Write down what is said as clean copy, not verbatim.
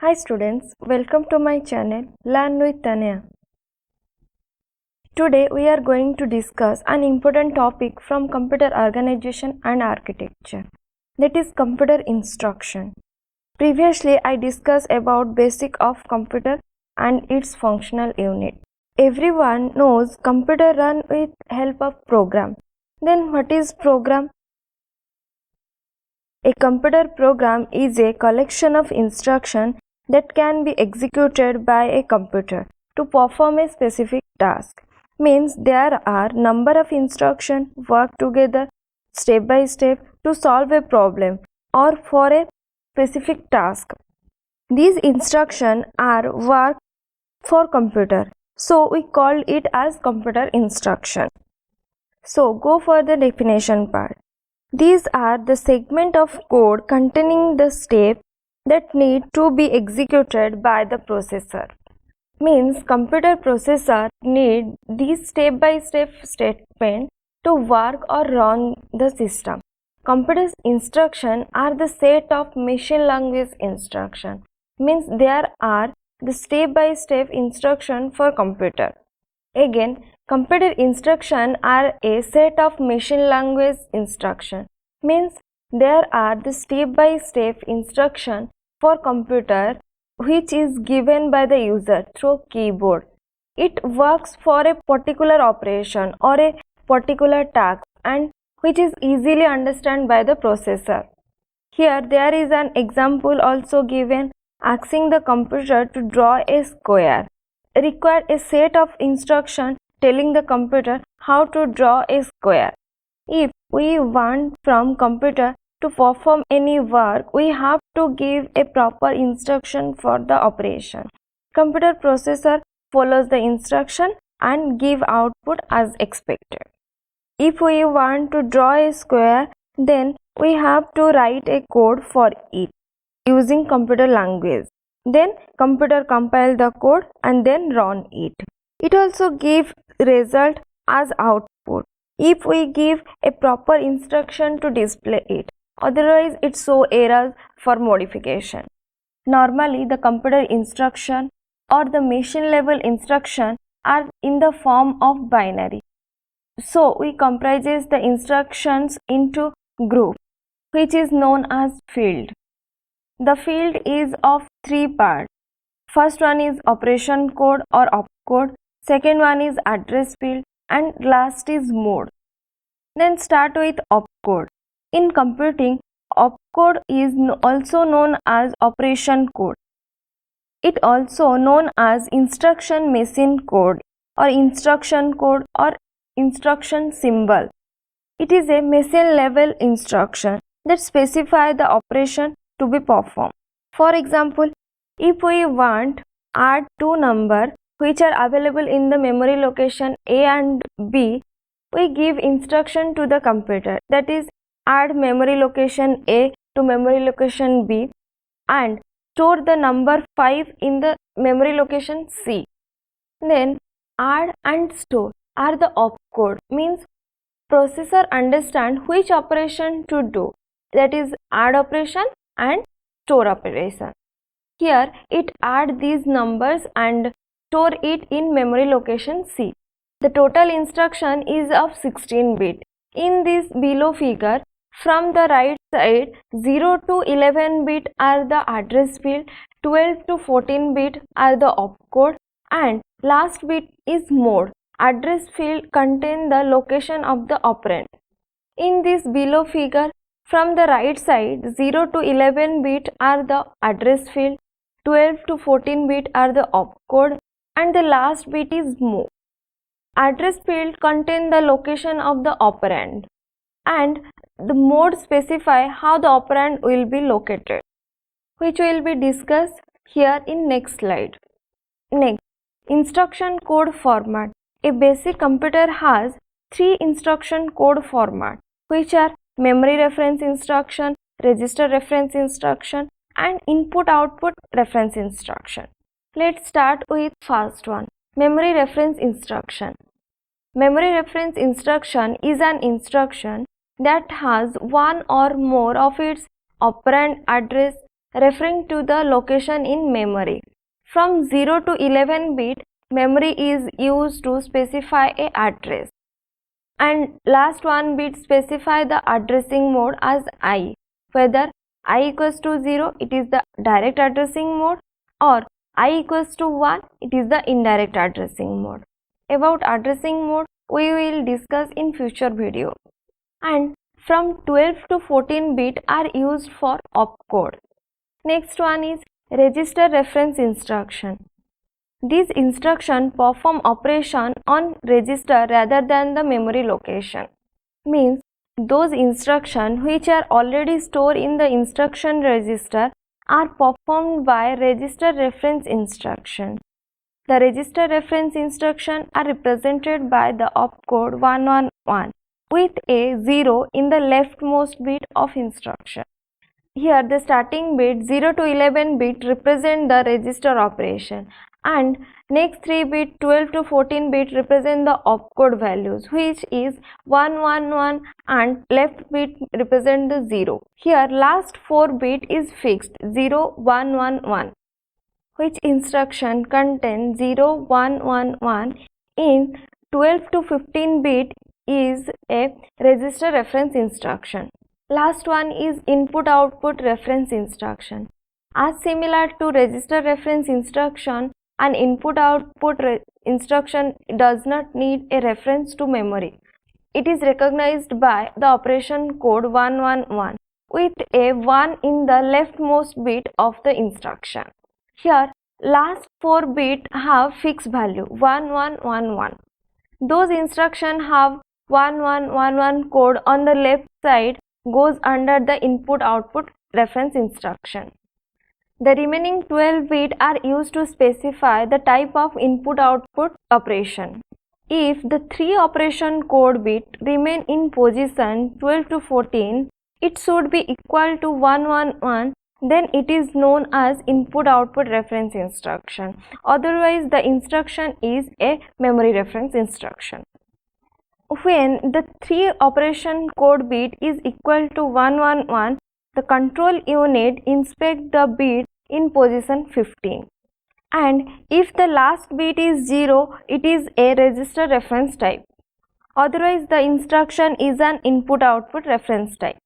Hi students, welcome to my channel Learn with Tanaya. Today we are going to discuss an important topic from computer organization and architecture, that is computer instruction. Previously I discussed about basic of computer and its functional unit. Everyone knows computer run with help of program. Then what is program? A computer program is a collection of instructions that can be executed by a computer to perform a specific task. Means there are number of instructions work together step by step to solve a problem or for a specific task. These instructions are work for computer, so we call it as computer instruction. So go for the definition part. These are the segment of code containing the steps that need to be executed by the processor. Means computer processor need these step-by-step statements to work or run the system. Computer instructions are the set of machine language instructions. Means there are the step-by-step instructions for computer. Again, computer instructions are a set of machine language instructions. Means there are the step-by-step instructions for computer which is given by the user through keyboard. It works for a particular operation or a particular task and which is easily understood by the processor. Here there is an example also given asking the computer to draw a square. Require a set of instructions telling the computer how to draw a square. If we want from computer to perform any work, we have to give a proper instruction for the operation. Computer processor follows the instruction and give output as expected. If we want to draw a square, then we have to write a code for it using computer language. Then computer compile the code and then run it. It also gives result as output if we give a proper instruction to display it. Otherwise it show errors for modification. Normally the computer instruction or the machine level instruction are in the form of binary. So we comprises the instructions into group which is known as field. The field is of three parts. First one is operation code or opcode, second one is address field, and last is mode. Then start with opcode. In computing, opcode is also known as operation code. It also known as instruction machine code or instruction code or instruction symbol. It is a machine level instruction that specify the operation to be performed. For example, if we want add two numbers which are available in the memory location A and B, we give instruction to the computer, that is add memory location A to memory location B and store the number 5 in the memory location C. Then add and store are the opcode, means processor understand which operation to do, that is add operation and store operation. Here it add these numbers and store it in memory location C. The total instruction is of 16 bit. In this below figure, from the right side 0 to 11 bit are the address field, 12 to 14 bit are the opcode and last bit is mode. Address field contain the location of the operand. In this below figure, from the right side 0 to 11 bit are the address field, 12 to 14 bit are the opcode and the last bit is mode. Address field contain the location of the operand and the mode specify how the operand will be located, which will be discussed here in next slide. Next, instruction code format. A basic computer has three instruction code format which are memory reference instruction, register reference instruction and input output reference instruction. Let's start with first one, memory reference instruction. Memory reference instruction is an instruction that has one or more of its operand address referring to the location in memory. From 0 to 11 bit, memory is used to specify a address. And last one bit specify the addressing mode as I. Whether I equals to 0, it is the direct addressing mode, or I equals to 1, it is the indirect addressing mode. About addressing mode, we will discuss in future video. And from 12 to 14 bit are used for opcode. Next one is register reference instruction. These instructions perform operation on register rather than the memory location. Means those instructions which are already stored in the instruction register are performed by register reference instruction. The register reference instruction are represented by the opcode 111 with a 0 in the leftmost bit of instruction. Here the starting bit 0 to 11 bit represent the register operation, and next 3 bit 12 to 14 bit represent the opcode values, which is 111, and left bit represent the 0. Here last 4 bit is fixed 0 1 1 1, which instruction contains 0 1 1 1 in 12 to 15 bit is a register reference instruction. Last one is input output reference instruction. As similar to register reference instruction, an input output instruction does not need a reference to memory. It is recognized by the operation code 111 with a 1 in the leftmost bit of the instruction. Here last 4 bit have fixed value 1111. Those instructions have 1111 code on the left side goes under the input output reference instruction. The remaining 12 bits are used to specify the type of input output operation. If the 3 operation code bit remain in position 12 to 14, it should be equal to 111, then it is known as input output reference instruction. Otherwise the instruction is a memory reference instruction. When the 3 operation code bit is equal to 111, the control unit inspect the bit in position 15. And if the last bit is 0, it is a register reference type. Otherwise the instruction is an input output reference type.